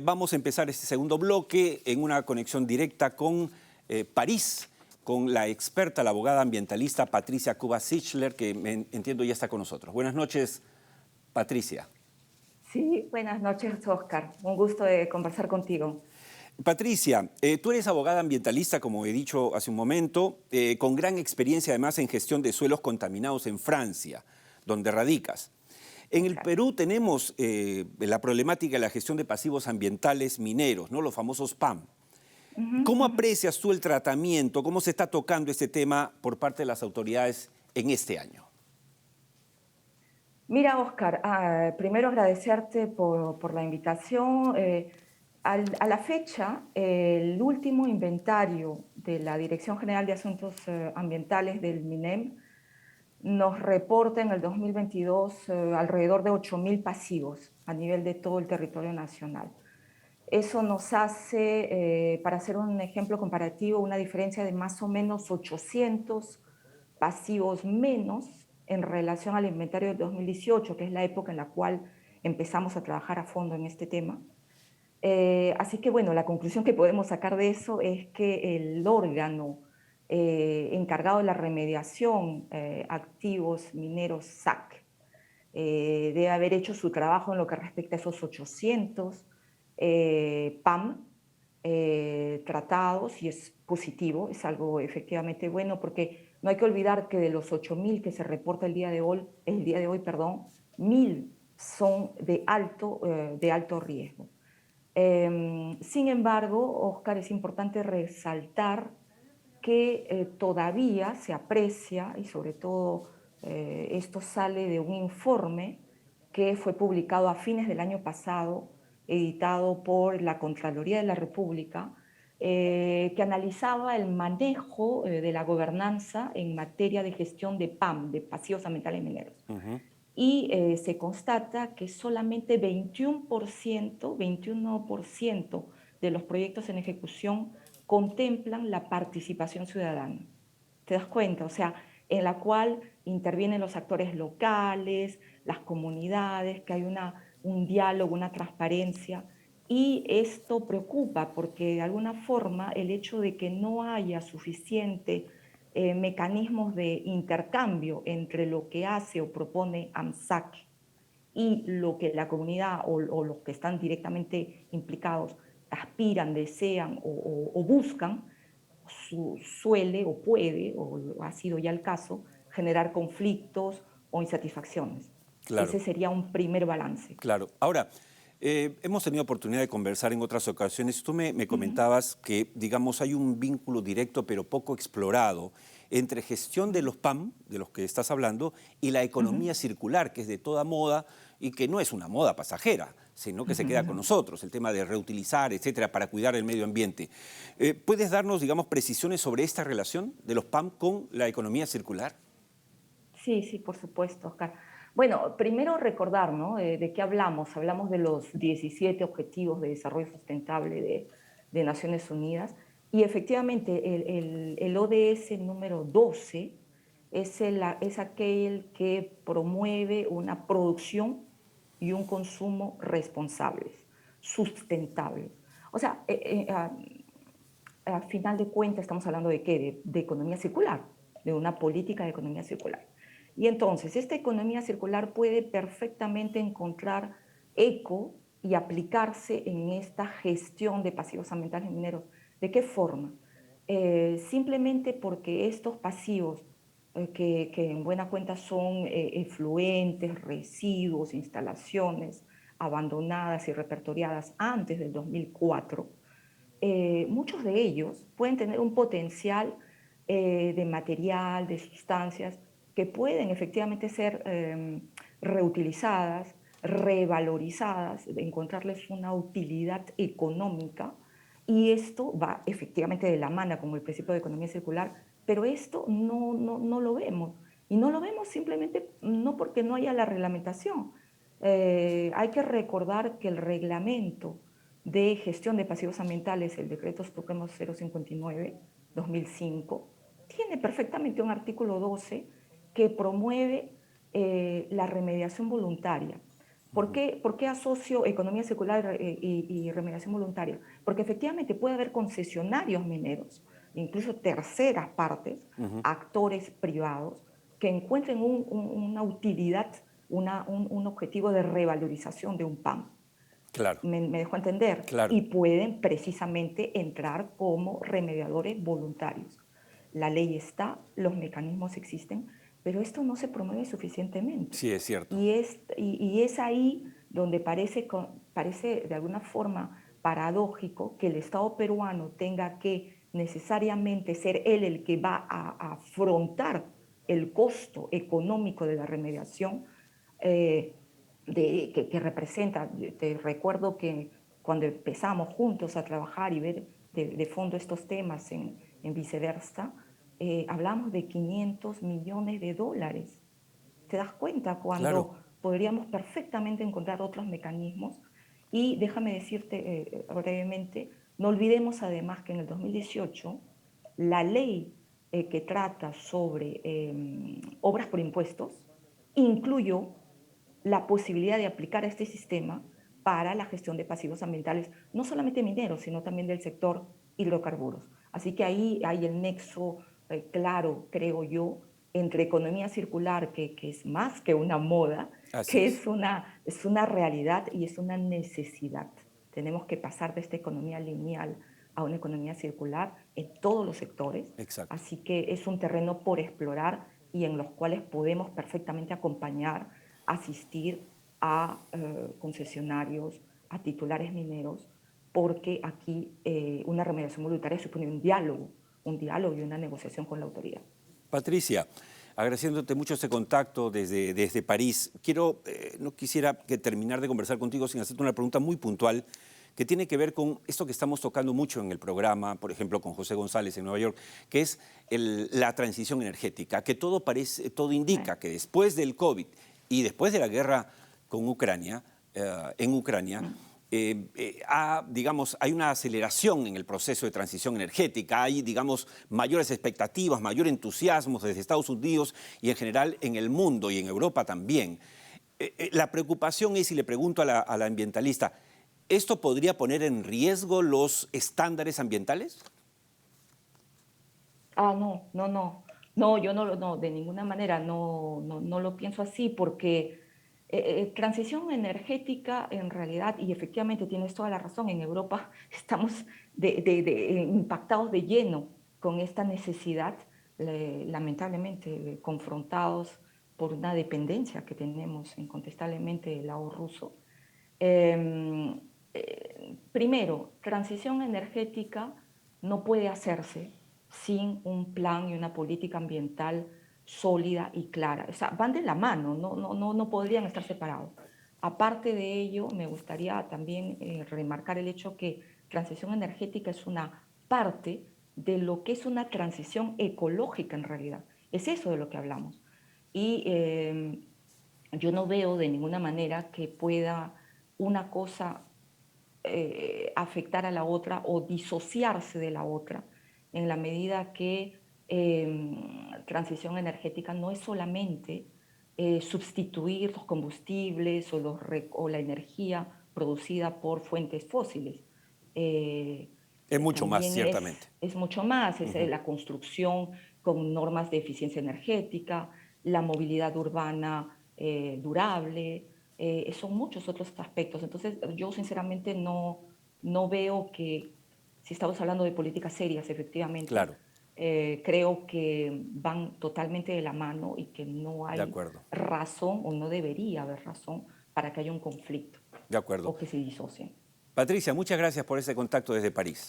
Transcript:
vamos a empezar este segundo bloque en una conexión directa con París, con la experta, la abogada ambientalista Patricia Kuba-Sichler, que entiendo ya está con nosotros. Buenas noches, Patricia. Sí, buenas noches, Oscar. Un gusto de conversar contigo. Patricia, tú eres abogada ambientalista, como he dicho hace un momento, con gran experiencia además en gestión de suelos contaminados en Francia, donde radicas. En el Exacto. Perú tenemos la problemática de la gestión de pasivos ambientales mineros, ¿no? Los famosos PAM. Ujú, ¿Cómo ujú. aprecias tú el tratamiento? ¿Cómo se está tocando este tema por parte de las autoridades en este año? Mira, Oscar, primero agradecerte por la invitación. A la fecha, el último inventario de la Dirección General de Asuntos Ambientales del MINEM nos reporta en el 2022 alrededor de 8.000 pasivos a nivel de todo el territorio nacional. Eso nos hace, para hacer un ejemplo comparativo, una diferencia de más o menos 800 pasivos menos en relación al inventario del 2018, que es la época en la cual empezamos a trabajar a fondo en este tema. Así que bueno, la conclusión que podemos sacar de eso es que el órgano encargado de la remediación activos mineros SAC debe haber hecho su trabajo en lo que respecta a esos 800 PAM tratados, y es positivo, es algo efectivamente bueno, porque no hay que olvidar que de los 8.000 que se reporta el día de hoy, perdón, 1.000 son de alto riesgo. Sin embargo, Oscar, es importante resaltar que todavía se aprecia, y sobre todo esto sale de un informe que fue publicado a fines del año pasado, editado por la Contraloría de la República, que analizaba el manejo de la gobernanza en materia de gestión de PAM, de pasivos ambientales mineros. Ujú. Y se constata que solamente 21% de los proyectos en ejecución contemplan la participación ciudadana. ¿Te das cuenta? O sea, en la cual intervienen los actores locales, las comunidades, que hay un diálogo, una transparencia. Y esto preocupa porque de alguna forma el hecho de que no haya suficiente mecanismos de intercambio entre lo que hace o propone AMSAC y lo que la comunidad o los que están directamente implicados aspiran, desean o buscan, suele o puede, o ha sido ya el caso, generar conflictos o insatisfacciones. Claro. Ese sería un primer balance. Claro. Ahora, hemos tenido oportunidad de conversar en otras ocasiones. Tú me Ujú, comentabas que, digamos, hay un vínculo directo pero poco explorado entre gestión de ujú, los PAM, de los que estás hablando, y la economía ujú. circular, que es de toda moda y que no es una moda pasajera, sino que se queda con No. nosotros, el tema de reutilizar, etcétera, para cuidar el medio ambiente. ¿Puedes darnos, digamos, precisiones sobre esta relación de los PAM con la economía circular? Sí, sí, por supuesto, Oscar. Bueno, primero recordar, ¿no? ¿De qué hablamos? Hablamos de los 17 Objetivos de Desarrollo Sustentable de Naciones Unidas, y efectivamente el ODS número 12 es aquel que promueve una producción y un consumo responsables, sustentables. O sea, a final de cuentas estamos hablando de qué, de economía circular, de una política de economía circular. Y entonces, esta economía circular puede perfectamente encontrar eco y aplicarse en esta gestión de pasivos ambientales mineros. ¿De qué forma? Simplemente porque estos pasivos, que en buena cuenta son efluentes, residuos, instalaciones abandonadas y repertoriadas antes del 2004, muchos de ellos pueden tener un potencial de material, de sustancias que pueden efectivamente ser reutilizadas, revalorizadas, de encontrarles una utilidad económica, y esto va efectivamente de la mano con el principio de economía circular, pero esto no lo vemos. Y no lo vemos simplemente no porque no haya la reglamentación. Hay que recordar que el reglamento de gestión de pasivos ambientales, el decreto Supremo 059/2005, tiene perfectamente un artículo 12 que promueve la remediación voluntaria. por qué asocio economía circular y remediación voluntaria? Porque efectivamente puede haber concesionarios mineros, incluso terceras partes, Ujú. actores privados, que encuentren una utilidad, un objetivo de revalorización de un PAM. Claro, Me dejo entender, claro. y pueden precisamente entrar como remediadores voluntarios. La ley está, los mecanismos existen, pero esto no se promueve suficientemente. Sí, es cierto. Y es ahí donde parece de alguna forma paradójico que el Estado peruano tenga que necesariamente ser él el que va a afrontar el costo económico de la remediación, eh, que representa. Te recuerdo que cuando empezamos juntos a trabajar y ver de fondo estos temas en Viceversa, hablamos de 500 millones de dólares. ¿Te das cuenta Claro. cuando podríamos perfectamente encontrar otros mecanismos? Y déjame decirte brevemente, no olvidemos además que en el 2018 la ley que trata sobre obras por impuestos incluyó la posibilidad de aplicar este sistema para la gestión de pasivos ambientales, no solamente mineros, sino también del sector hidrocarburos. Así que ahí hay el nexo claro, creo yo, entre economía circular, que es más que una moda, Así que es. es una realidad y es una necesidad. Tenemos que pasar de esta economía lineal a una economía circular en todos los sectores, Exacto. así que es un terreno por explorar y en los cuales podemos perfectamente acompañar, asistir a concesionarios, a titulares mineros, porque aquí una remediación voluntaria supone un diálogo y una negociación con la autoridad. Patricia, agradeciéndote mucho este contacto desde París, no quisiera que terminar de conversar contigo sin hacerte una pregunta muy puntual que tiene que ver con esto que estamos tocando mucho en el programa, por ejemplo, con José González en Nueva York, que es la transición energética, que todo indica que después del COVID y después de la guerra con Ucrania, en Ucrania, Mm. digamos, hay una aceleración en el proceso de transición energética, hay, digamos, mayores expectativas, mayor entusiasmo desde Estados Unidos y en general en el mundo y en Europa también. La preocupación es, y le pregunto a la ambientalista, ¿esto podría poner en riesgo los estándares ambientales? Ah, no, no, no. No, yo no, de ninguna manera no lo pienso así, porque transición energética en realidad, y efectivamente tienes toda la razón, en Europa estamos impactados de lleno con esta necesidad, lamentablemente confrontados por una dependencia que tenemos incontestablemente del lado ruso. Em, Primero, transición energética no puede hacerse sin un plan y una política ambiental sólida y clara. O sea, van de la mano, no podrían estar separados. Aparte de ello, me gustaría también remarcar el hecho que transición energética es una parte de lo que es una transición ecológica en realidad. Es eso de lo que hablamos. Y yo no veo de ninguna manera que pueda una cosa afectar a la otra o disociarse de la otra, en la medida que transición energética no es solamente sustituir los combustibles o la energía producida por fuentes fósiles. Eh, Es mucho más, También ciertamente. es mucho más, es Ujú. la construcción con normas de eficiencia energética, la movilidad urbana durable, son muchos otros aspectos. Entonces, yo sinceramente no veo que, si estamos hablando de políticas serias, efectivamente, Claro, creo que van totalmente de la mano y que no de hay acuerdo, razón o no debería haber razón para que haya un conflicto de acuerdo. o que se disocien. Patricia, muchas gracias por ese contacto desde París.